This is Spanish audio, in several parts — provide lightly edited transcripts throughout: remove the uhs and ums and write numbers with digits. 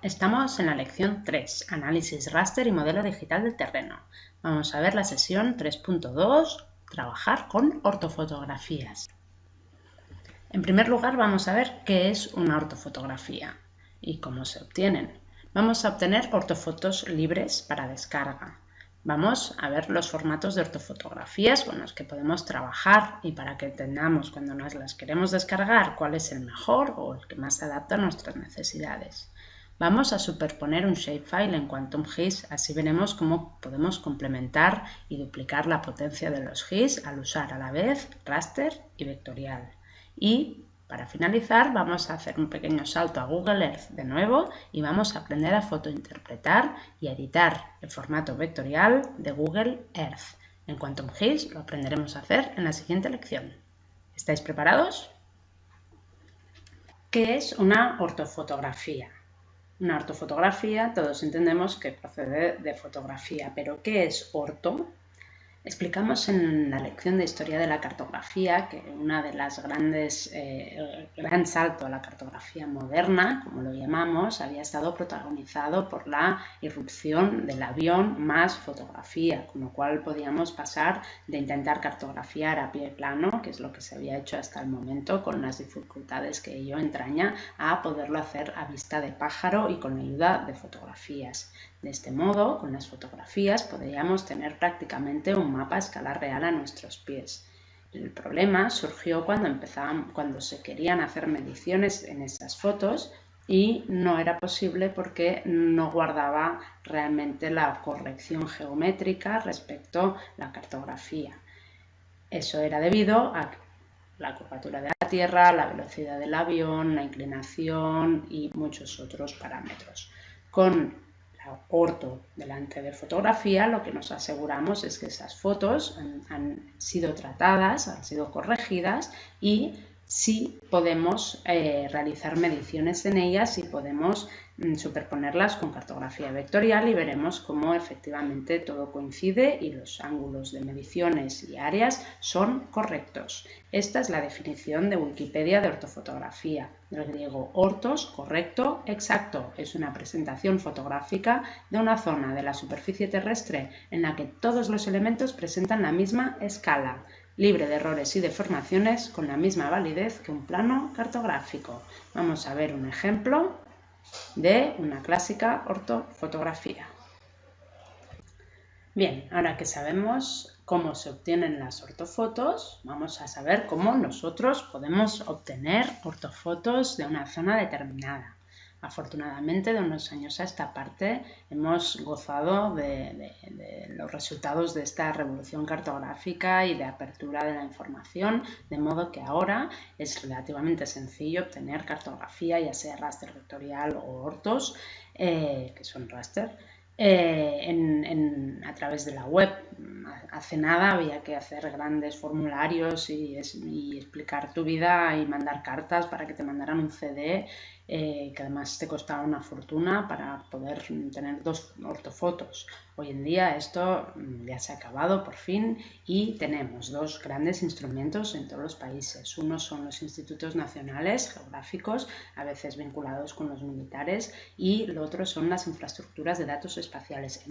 Estamos en la lección 3, Análisis raster y modelo digital del terreno. Vamos a ver la sesión 3.2, Trabajar con ortofotografías. En primer lugar vamos a ver qué es una ortofotografía y cómo se obtienen. Vamos a obtener ortofotos libres para descarga. Vamos a ver los formatos de ortofotografías con los que podemos trabajar y para que entendamos cuando nos las queremos descargar cuál es el mejor o el que más se adapta a nuestras necesidades. Vamos a superponer un shapefile en Quantum GIS, así veremos cómo podemos complementar y duplicar la potencia de los GIS al usar a la vez raster y vectorial. Y para finalizar vamos a hacer un pequeño salto a Google Earth de nuevo y vamos a aprender a fotointerpretar y editar el formato vectorial de Google Earth. En Quantum GIS lo aprenderemos a hacer en la siguiente lección. ¿Estáis preparados? ¿Qué es una ortofotografía? Una ortofotografía, todos entendemos que procede de fotografía, pero ¿qué es orto? Explicamos en la lección de Historia de la Cartografía que una de las gran salto a la cartografía moderna, como lo llamamos, había estado protagonizado por la irrupción del avión más fotografía, con lo cual podíamos pasar de intentar cartografiar a pie plano, que es lo que se había hecho hasta el momento, con las dificultades que ello entraña, a poderlo hacer a vista de pájaro y con la ayuda de fotografías. De este modo, con las fotografías podríamos tener prácticamente un mapa a escala real a nuestros pies. El problema surgió cuando se querían hacer mediciones en esas fotos y no era posible porque no guardaba realmente la corrección geométrica respecto a la cartografía. Eso era debido a la curvatura de la Tierra, la velocidad del avión, la inclinación y muchos otros parámetros. Con la orto delante de fotografía, lo que nos aseguramos es que esas fotos han sido tratadas, han sido corregidas y sí podemos realizar mediciones en ellas y podemos superponerlas con cartografía vectorial y veremos cómo efectivamente todo coincide y los ángulos de mediciones y áreas son correctos. Esta es la definición de Wikipedia de ortofotografía, del griego ortos, correcto, exacto. Es una presentación fotográfica de una zona de la superficie terrestre en la que todos los elementos presentan la misma escala, libre de errores y deformaciones, con la misma validez que un plano cartográfico. Vamos a ver un ejemplo de una clásica ortofotografía. Bien, ahora que sabemos cómo se obtienen las ortofotos, vamos a saber cómo nosotros podemos obtener ortofotos de una zona determinada. Afortunadamente, de unos años a esta parte hemos gozado de los resultados de esta revolución cartográfica y de apertura de la información, de modo que ahora es relativamente sencillo obtener cartografía, ya sea raster vectorial o ortos, que son raster, a través de la web. Hace nada había que hacer grandes formularios y explicar tu vida y mandar cartas para que te mandaran un CD que además te costaba una fortuna para poder tener 2 ortofotos. Hoy en día esto ya se ha acabado por fin y tenemos 2 grandes instrumentos en todos los países. Uno son los institutos nacionales geográficos, a veces vinculados con los militares, y lo otro son las infraestructuras de datos espaciales.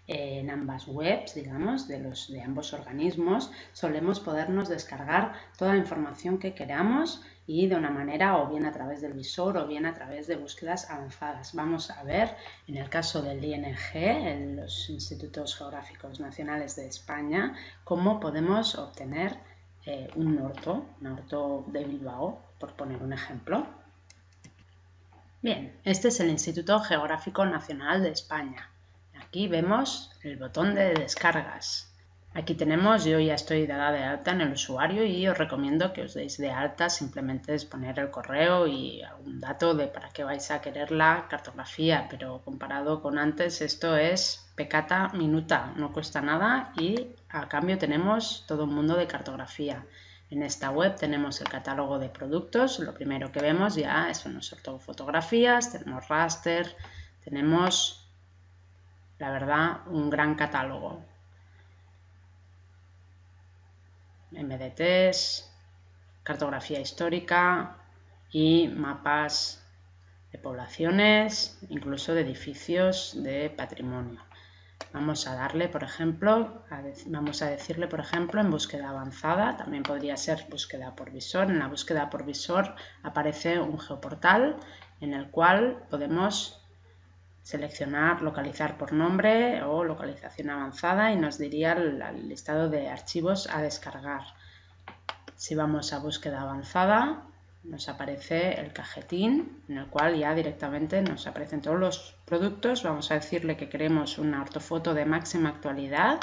En ambas webs, digamos, de ambos organismos, solemos podernos descargar toda la información que queramos y de una manera o bien a través del visor o bien a través de búsquedas avanzadas. Vamos a ver en el caso del ING, en los Institutos Geográficos Nacionales de España, cómo podemos obtener una orto de Bilbao, por poner un ejemplo. Bien, este es el Instituto Geográfico Nacional de España. Aquí vemos el botón de descargas. Aquí tenemos, yo ya estoy dada de alta en el usuario y os recomiendo que os deis de alta, simplemente es poner el correo y algún dato de para qué vais a querer la cartografía, pero comparado con antes esto es peccata minuta, no cuesta nada y a cambio tenemos todo un mundo de cartografía. En esta web tenemos el catálogo de productos, lo primero que vemos ya son las ortofotografías, tenemos raster, tenemos, la verdad, un gran catálogo. MDTs, cartografía histórica y mapas de poblaciones, incluso de edificios de patrimonio. Vamos a darle, por ejemplo, vamos a decirle, por ejemplo, en búsqueda avanzada, también podría ser búsqueda por visor. En la búsqueda por visor aparece un geoportal en el cual podemos seleccionar localizar por nombre o localización avanzada y nos diría el listado de archivos a descargar. Si vamos a búsqueda avanzada, nos aparece el cajetín en el cual ya directamente nos aparecen todos los productos. Vamos a decirle que queremos una ortofoto de máxima actualidad.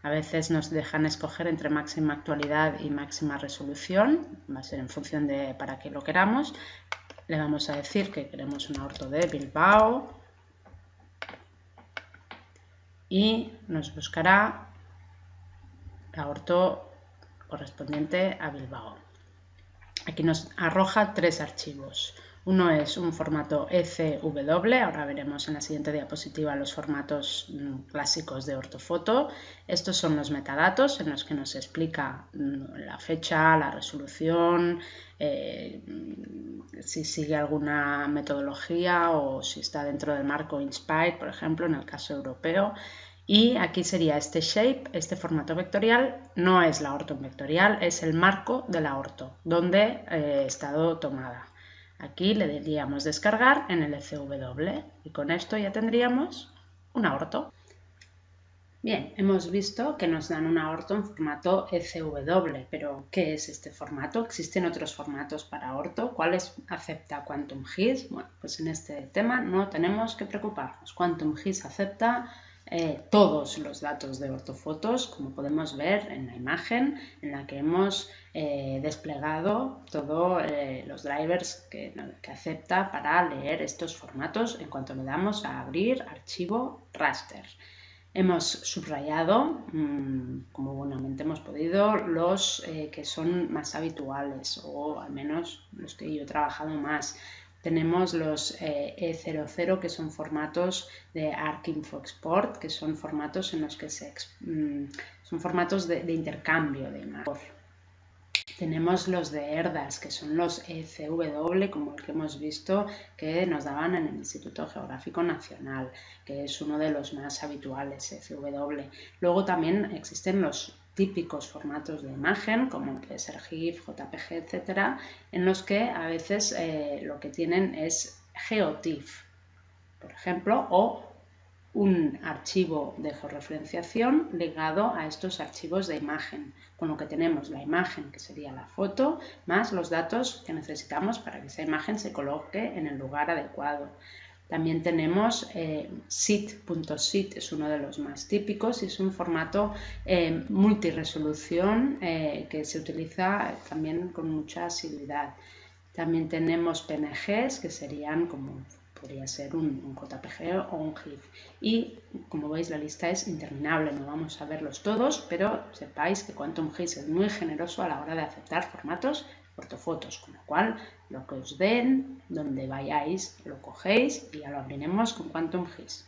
A veces nos dejan escoger entre máxima actualidad y máxima resolución. Va a ser en función de para qué lo queramos. Le vamos a decir que queremos una orto de Bilbao y nos buscará la orto correspondiente a Bilbao. Aquí nos arroja 3 archivos. Uno es un formato ECW, ahora veremos en la siguiente diapositiva los formatos clásicos de ortofoto. Estos son los metadatos en los que nos explica la fecha, la resolución, si sigue alguna metodología o si está dentro del marco INSPIRE, por ejemplo, en el caso europeo. Y aquí sería este shape, este formato vectorial, no es la orto vectorial, es el marco de la orto, donde ha estado tomada. Aquí le diríamos descargar en el ECW y con esto ya tendríamos una orto. Bien, hemos visto que nos dan una orto en formato ECW, pero ¿qué es este formato? ¿Existen otros formatos para orto? ¿Cuáles acepta QuantumGIS? Bueno, pues en este tema no tenemos que preocuparnos. QuantumGIS acepta todos los datos de ortofotos, como podemos ver en la imagen en la que hemos desplegado todos los drivers que acepta para leer estos formatos en cuanto le damos a abrir archivo raster. Hemos subrayado, como buenamente hemos podido, los que son más habituales o al menos los que yo he trabajado más. Tenemos los E00, que son formatos de ArcInfoExport, que son formatos en los que son formatos de intercambio de imagen. Tenemos los de ERDAS, que son los ECW, como el que hemos visto que nos daban en el Instituto Geográfico Nacional, que es uno de los más habituales, ECW. Luego también existen los típicos formatos de imagen, como puede ser GIF, JPG, etcétera, en los que a veces lo que tienen es GeoTIFF, por ejemplo, o un archivo de georreferenciación ligado a estos archivos de imagen, con lo que tenemos la imagen, que sería la foto, más los datos que necesitamos para que esa imagen se coloque en el lugar adecuado. También tenemos SIT.SIT, es uno de los más típicos y es un formato multiresolución que se utiliza también con mucha asiduidad. También tenemos PNGs, que serían como podría ser un JPG o un GIF. Y como veis la lista es interminable, no vamos a verlos todos, pero sepáis que QuantumGIS es muy generoso a la hora de aceptar formatos ortofotos, con lo cual lo que os den, donde vayáis, lo cogéis y ya lo abriremos con QuantumGIS.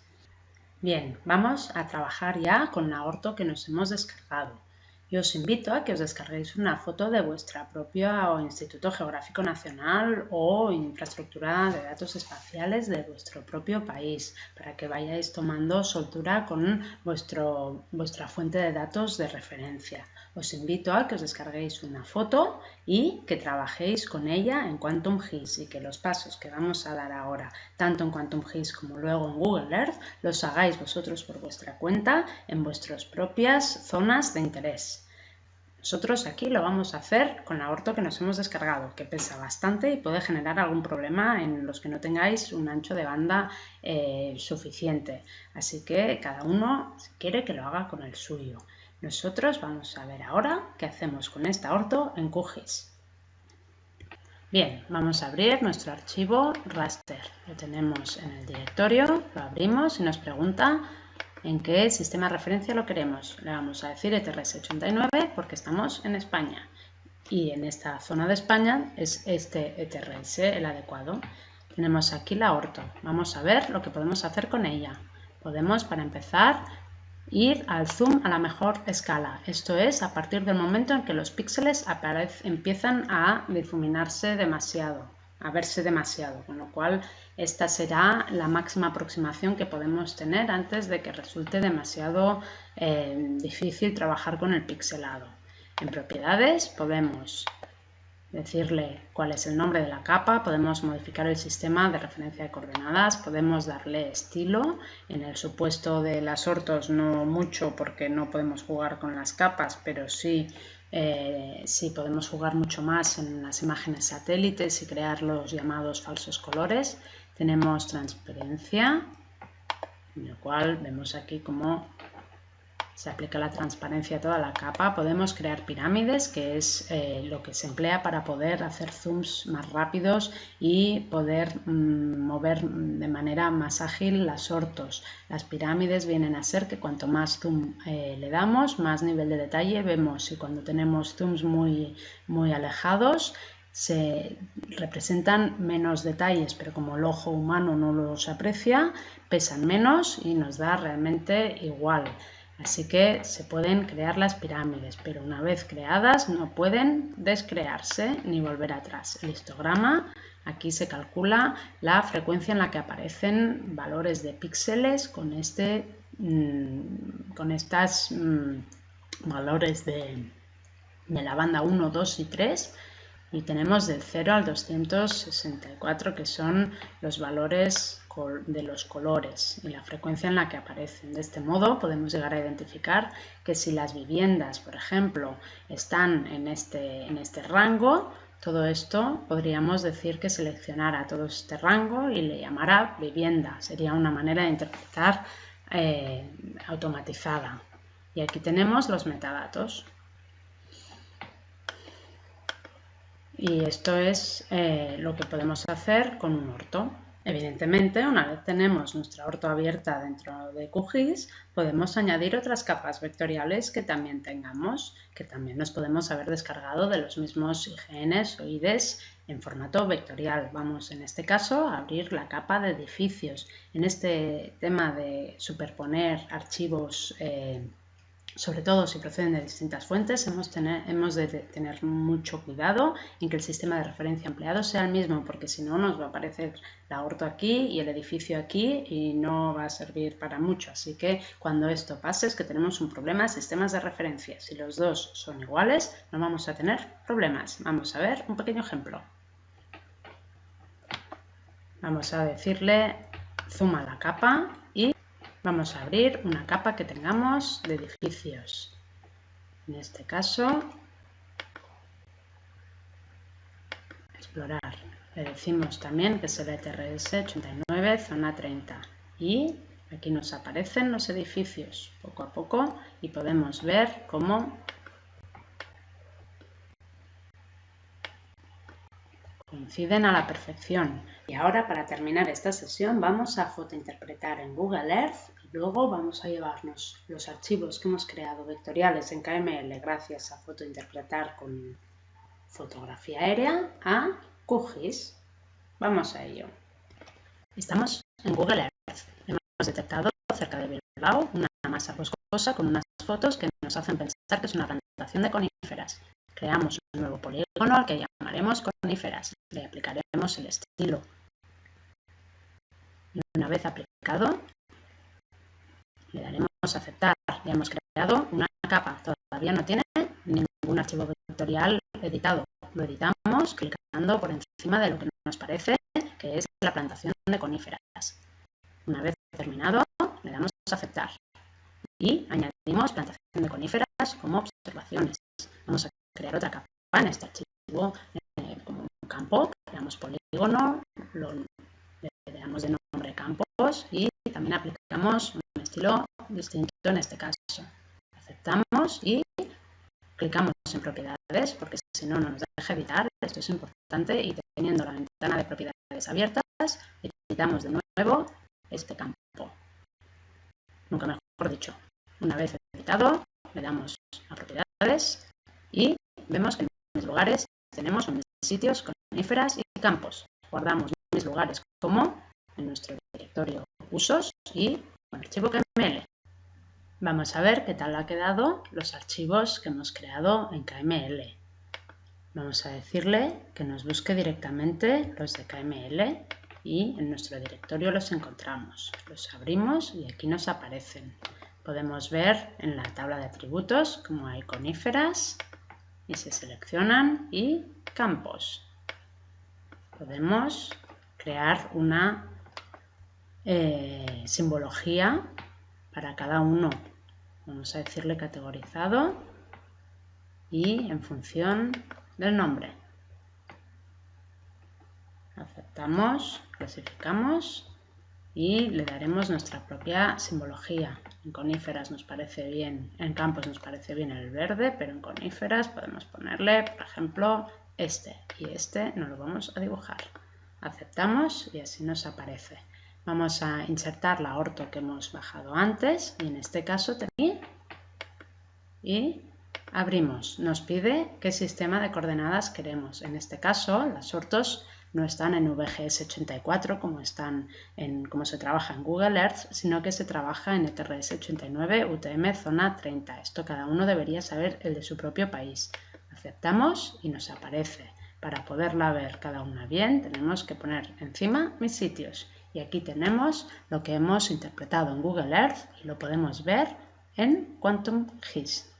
Bien, vamos a trabajar ya con la orto que nos hemos descargado. Yo os invito a que os descarguéis una foto de vuestra propia Instituto Geográfico Nacional o infraestructura de datos espaciales de vuestro propio país, para que vayáis tomando soltura con vuestra fuente de datos de referencia. Os invito a que os descarguéis una foto y que trabajéis con ella en QuantumGIS y que los pasos que vamos a dar ahora, tanto en QuantumGIS como luego en Google Earth, los hagáis vosotros por vuestra cuenta en vuestras propias zonas de interés. Nosotros aquí lo vamos a hacer con la orto que nos hemos descargado, que pesa bastante y puede generar algún problema en los que no tengáis un ancho de banda suficiente. Así que cada uno, si quiere, que lo haga con el suyo. Nosotros vamos a ver ahora qué hacemos con esta orto en QGIS. Bien, vamos a abrir nuestro archivo raster. Lo tenemos en el directorio, lo abrimos y nos pregunta en qué sistema de referencia lo queremos. Le vamos a decir ETRS-89 porque estamos en España y en esta zona de España es este ETRS el adecuado. Tenemos aquí la orto. Vamos a ver lo que podemos hacer con ella. Podemos, para empezar, ir al zoom a la mejor escala. Esto es a partir del momento en que los píxeles empiezan a difuminarse demasiado. a verse demasiado, con lo cual esta será la máxima aproximación que podemos tener antes de que resulte demasiado difícil trabajar con el pixelado. En propiedades podemos decirle cuál es el nombre de la capa, podemos modificar el sistema de referencia de coordenadas, podemos darle estilo. En el supuesto de las ortos no mucho porque no podemos jugar con las capas, pero sí podemos jugar mucho más en las imágenes satélites y crear los llamados falsos colores. Tenemos transparencia, en el cual vemos aquí cómo se aplica la transparencia a toda la capa. Podemos crear pirámides, que es lo que se emplea para poder hacer zooms más rápidos y poder mover de manera más ágil las ortos. Las pirámides vienen a ser que cuanto más zoom le damos, más nivel de detalle vemos, y cuando tenemos zooms muy alejados se representan menos detalles, pero como el ojo humano no los aprecia, pesan menos y nos da realmente igual. Así que se pueden crear las pirámides, pero una vez creadas no pueden descrearse ni volver atrás. El histograma, aquí se calcula la frecuencia en la que aparecen valores de píxeles con estos valores de la banda 1, 2 y 3. Y tenemos del 0 al 264, que son los valores de los colores y la frecuencia en la que aparecen. De este modo podemos llegar a identificar que si las viviendas, por ejemplo, están en este rango, todo esto podríamos decir que seleccionara todo este rango y le llamara vivienda. Sería una manera de interpretar automatizada. Y aquí tenemos los metadatos. Y esto es lo que podemos hacer con un orto. Evidentemente, una vez tenemos nuestra orto abierta dentro de QGIS, podemos añadir otras capas vectoriales que también tengamos, que también nos podemos haber descargado de los mismos IGNs o IDs en formato vectorial. Vamos en este caso a abrir la capa de edificios. En este tema de superponer archivos sobre todo si proceden de distintas fuentes, hemos de tener mucho cuidado en que el sistema de referencia empleado sea el mismo, porque si no nos va a aparecer la orto aquí y el edificio aquí y no va a servir para mucho. Así que cuando esto pase es que tenemos un problema de sistemas de referencia. Si los dos son iguales, no vamos a tener problemas. Vamos a ver un pequeño ejemplo. Vamos a decirle zoom a la capa y vamos a abrir una capa que tengamos de edificios. En este caso, explorar. Le decimos también que es el ETRS 89, zona 30. Y aquí nos aparecen los edificios poco a poco y podemos ver cómo coinciden a la perfección. Y ahora, para terminar esta sesión, vamos a fotointerpretar en Google Earth y luego vamos a llevarnos los archivos que hemos creado vectoriales en KML gracias a fotointerpretar con fotografía aérea a QGIS. Vamos a ello. Estamos en Google Earth. Hemos detectado cerca de Bilbao una masa boscosa con unas fotos que nos hacen pensar que es una plantación de coníferas. Creamos un nuevo polígono al que llamaremos coníferas. Le aplicaremos el estilo. Y una vez aplicado, le daremos a aceptar. Ya hemos creado una capa. Todavía no tiene ningún archivo vectorial editado. Lo editamos clicando por encima de lo que nos parece que es la plantación de coníferas. Una vez terminado, le damos a aceptar. Y añadimos plantación de coníferas como observaciones. Vamos a crear otra capa en este archivo como un campo, creamos polígono, le damos de nombre campos y también aplicamos un estilo distinto en este caso. Aceptamos y clicamos en propiedades porque si no, no nos deja editar. Esto es importante y teniendo la ventana de propiedades abiertas, editamos de nuevo este campo. Nunca mejor dicho. Una vez editado, le damos a propiedades y vemos que en mis lugares tenemos mis sitios, coníferas y campos. Guardamos mis lugares como en nuestro directorio usos y con archivo KML. Vamos a ver qué tal ha quedado los archivos que hemos creado en KML. Vamos a decirle que nos busque directamente los de KML y en nuestro directorio los encontramos. Los abrimos y aquí nos aparecen. Podemos ver en la tabla de atributos cómo hay coníferas y se seleccionan y campos. Podemos crear una simbología para cada uno. Vamos a decirle categorizado y en función del nombre. Aceptamos, clasificamos y le daremos nuestra propia simbología. En coníferas nos parece bien, en campos nos parece bien el verde, pero en coníferas podemos ponerle, por ejemplo, este y este no lo vamos a dibujar. Aceptamos y así nos aparece. Vamos a insertar la orto que hemos bajado antes y en este caso y abrimos. Nos pide qué sistema de coordenadas queremos. En este caso las ortos no están en VGS84 como se trabaja en Google Earth, sino que se trabaja en ETRS89 UTM zona 30. Esto cada uno debería saber el de su propio país. Aceptamos y nos aparece. Para poderla ver cada una bien, tenemos que poner encima mis sitios. Y aquí tenemos lo que hemos interpretado en Google Earth y lo podemos ver en Quantum GIS.